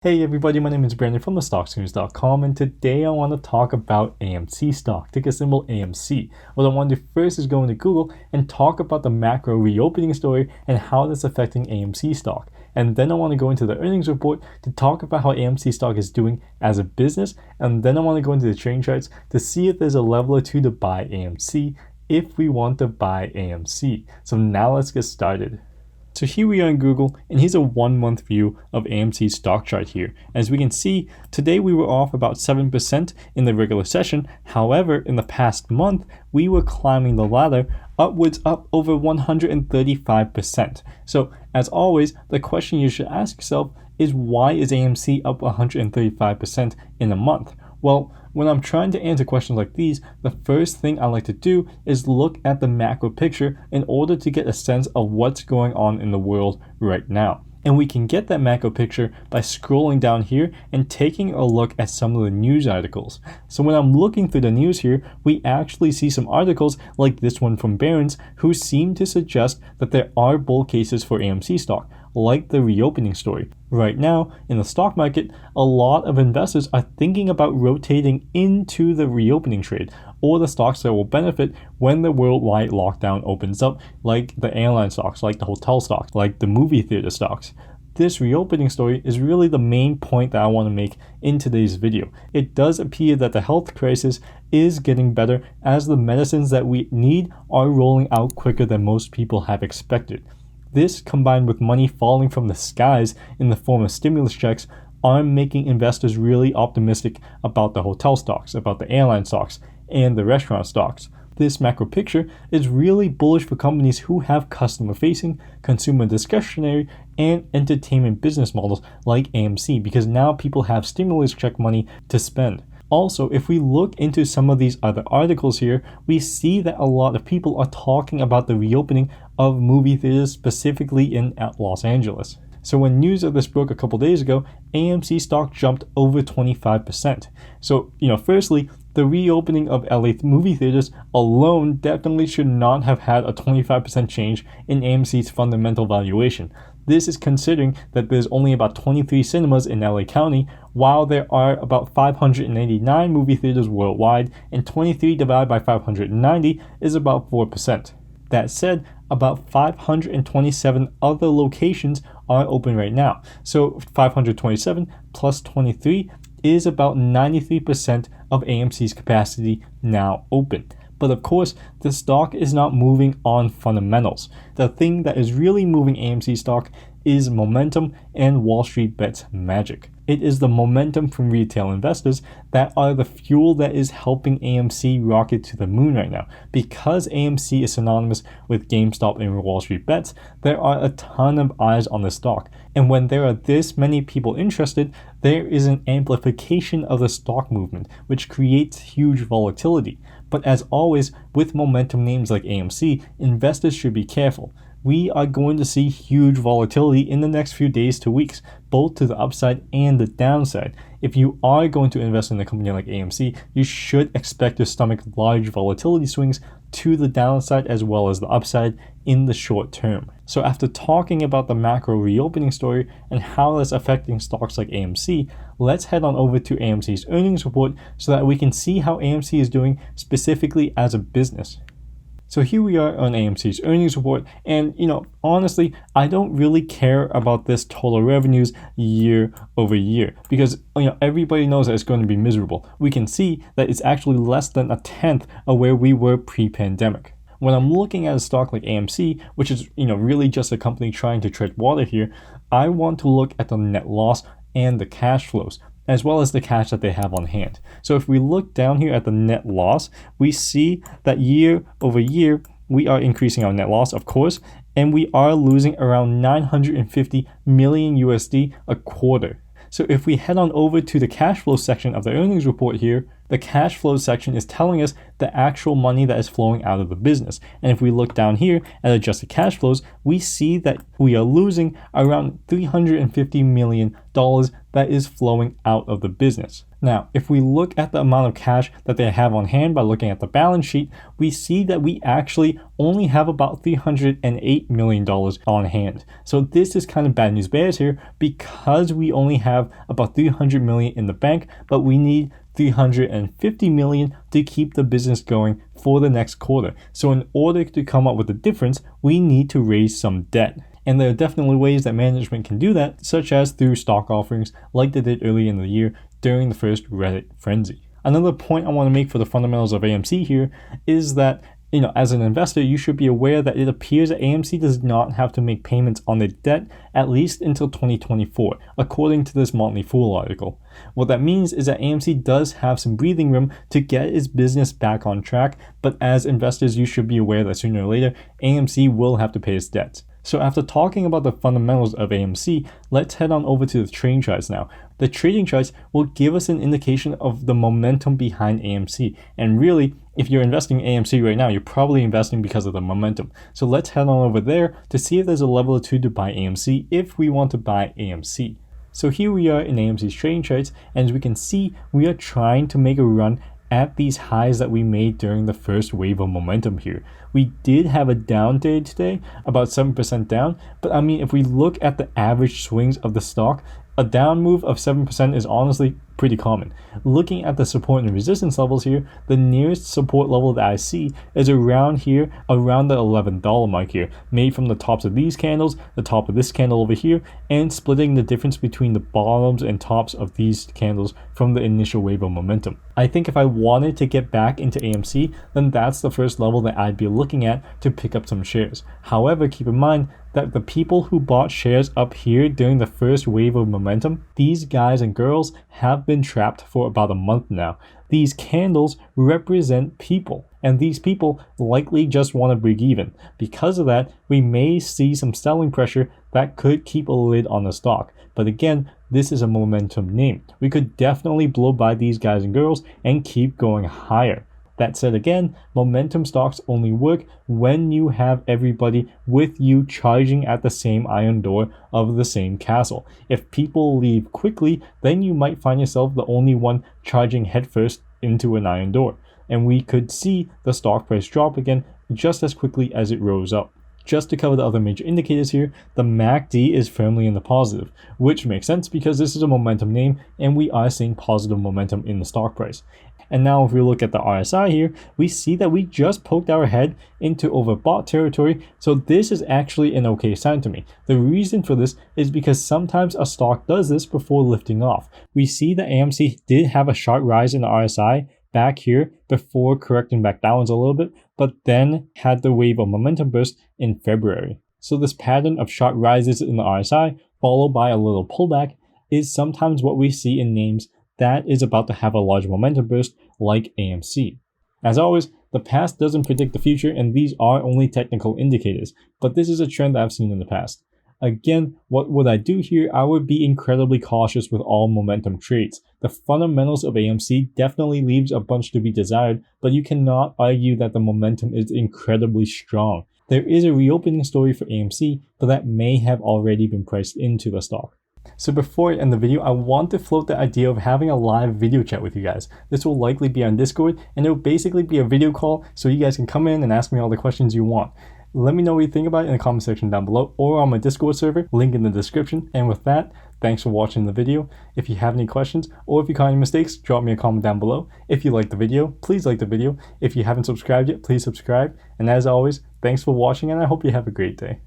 Hey everybody, my name is Brandon from thestocksnews.com, and today I want to talk about AMC stock, ticker symbol AMC. What I want to do first is go into Google and talk about the macro reopening story and how that's affecting AMC stock. And then I want to go into the earnings report to talk about how AMC stock is doing as a business. And then I want to go into the trading charts to see if there's a level or two to buy AMC if we want to buy AMC. So now let's get started. So here we are in Google, and here's a 1 month view of AMC's stock chart here. As we can see, today we were off about 7% in the regular session. However, in the past month, we were climbing the ladder upwards up over 135%. So as always, the question you should ask yourself is, why is AMC up 135% in a month? Well, when I'm trying to answer questions like these, the first thing I like to do is look at the macro picture in order to get a sense of what's going on in the world right now. And we can get that macro picture by scrolling down here and taking a look at some of the news articles. So when I'm looking through the news here, we actually see some articles like this one from Barron's who seem to suggest that there are bull cases for AMC stock, like the reopening story. Right now, in the stock market, a lot of investors are thinking about rotating into the reopening trade, or the stocks that will benefit when the worldwide lockdown opens up, like the airline stocks, like the hotel stocks, like the movie theater stocks. This reopening story is really the main point that I want to make in today's video. It does appear that the health crisis is getting better as the medicines that we need are rolling out quicker than most people have expected. This, combined with money falling from the skies in the form of stimulus checks, are making investors really optimistic about the hotel stocks, about the airline stocks, and the restaurant stocks. This macro picture is really bullish for companies who have customer-facing, consumer discretionary, and entertainment business models like AMC, because now people have stimulus check money to spend. Also, if we look into some of these other articles here, we see that a lot of people are talking about the reopening of movie theaters, specifically in Los Angeles. So when news of this broke a couple days ago, AMC stock jumped over 25%. So, firstly, the reopening of LA movie theaters alone definitely should not have had a 25% change in AMC's fundamental valuation. This is considering that there's only about 23 cinemas in LA County, while there are about 589 movie theaters worldwide, and 23 divided by 590 is about 4%. That said, about 527 other locations are open right now. So 527 plus 23 is about 93% of AMC's capacity now open. But of course, the stock is not moving on fundamentals. The thing that is really moving AMC stock is momentum and Wall Street bets magic. It is the momentum from retail investors that are the fuel that is helping AMC rocket to the moon right now. Because AMC is synonymous with GameStop and Wall Street bets, there are a ton of eyes on the stock. And when there are this many people interested, there is an amplification of the stock movement, which creates huge volatility. But as always, with momentum names like AMC, investors should be careful. We are going to see huge volatility in the next few days to weeks, both to the upside and the downside. If you are going to invest in a company like AMC, you should expect to stomach large volatility swings to the downside as well as the upside in the short term. So after talking about the macro reopening story and how that's affecting stocks like AMC, let's head on over to AMC's earnings report so that we can see how AMC is doing specifically as a business. So here we are on AMC's earnings report, and honestly, I don't really care about this total revenues year over year because everybody knows that it's going to be miserable. We can see that it's actually less than a tenth of where we were pre-pandemic. When I'm looking at a stock like AMC, which is really just a company trying to tread water here, I want to look at the net loss and the cash flows, as well as the cash that they have on hand. So if we look down here at the net loss, we see that year over year, we are increasing our net loss, of course, and we are losing around 950 million USD a quarter. So if we head on over to the cash flow section of the earnings report here, the cash flow section is telling us the actual money that is flowing out of the business. And if we look down here at adjusted cash flows, we see that we are losing around $350 million that is flowing out of the business. Now, if we look at the amount of cash that they have on hand by looking at the balance sheet, we see that we actually only have about $308 million on hand. So this is kind of bad news bears here because we only have about $300 million in the bank, but we need $350 million to keep the business going for the next quarter. So in order to come up with the difference, we need to raise some debt. And there are definitely ways that management can do that, such as through stock offerings like they did early in the year during the first Reddit frenzy. Another point I want to make for the fundamentals of AMC here is that, as an investor, you should be aware that it appears that AMC does not have to make payments on their debt at least until 2024, according to this Motley Fool article. What that means is that AMC does have some breathing room to get its business back on track, but as investors, you should be aware that sooner or later, AMC will have to pay its debts. So after talking about the fundamentals of AMC, let's head on over to the trading charts now. The trading charts will give us an indication of the momentum behind AMC. And really, if you're investing in AMC right now, you're probably investing because of the momentum. So let's head on over there to see if there's a level or two to buy AMC if we want to buy AMC. So here we are in AMC's trading charts, and as we can see, we are trying to make a run at these highs that we made during the first wave of momentum here. We did have a down day today, about 7% down, but if we look at the average swings of the stock, a down move of 7% is honestly pretty common. Looking at the support and resistance levels here, the nearest support level that I see is around here, around the $11 mark here, made from the tops of these candles, the top of this candle over here, and splitting the difference between the bottoms and tops of these candles from the initial wave of momentum. I think if I wanted to get back into AMC, then that's the first level that I'd be looking at to pick up some shares. However, keep in mind that the people who bought shares up here during the first wave of momentum, these guys and girls have been trapped for about a month now. These candles represent people, and these people likely just want to break even. Because of that, we may see some selling pressure that could keep a lid on the stock. But again, this is a momentum name. We could definitely blow by these guys and girls and keep going higher. That said, again, momentum stocks only work when you have everybody with you charging at the same iron door of the same castle. If people leave quickly, then you might find yourself the only one charging headfirst into an iron door. And we could see the stock price drop again just as quickly as it rose up. Just to cover the other major indicators here, the MACD is firmly in the positive, which makes sense because this is a momentum name and we are seeing positive momentum in the stock price. And now if we look at the RSI here, we see that we just poked our head into overbought territory, so this is actually an okay sign to me. The reason for this is because sometimes a stock does this before lifting off. We see that AMC did have a sharp rise in the RSI back here before correcting back downwards a little bit, but then had the wave of momentum burst in February. So this pattern of sharp rises in the RSI followed by a little pullback is sometimes what we see in names that is about to have a large momentum burst like AMC. As always, the past doesn't predict the future and these are only technical indicators, but this is a trend that I've seen in the past. Again, what would I do here? I would be incredibly cautious with all momentum trades. The fundamentals of AMC definitely leaves a bunch to be desired, but you cannot argue that the momentum is incredibly strong. There is a reopening story for AMC, but that may have already been priced into the stock. So before I end the video, I want to float the idea of having a live video chat with you guys. This will likely be on Discord, and it will basically be a video call so you guys can come in and ask me all the questions you want. Let me know what you think about it in the comment section down below or on my Discord server, link in the description. And with that, thanks for watching the video. If you have any questions or if you caught any mistakes, drop me a comment down below. If you liked the video, please like the video. If you haven't subscribed yet, please subscribe. And as always, thanks for watching and I hope you have a great day.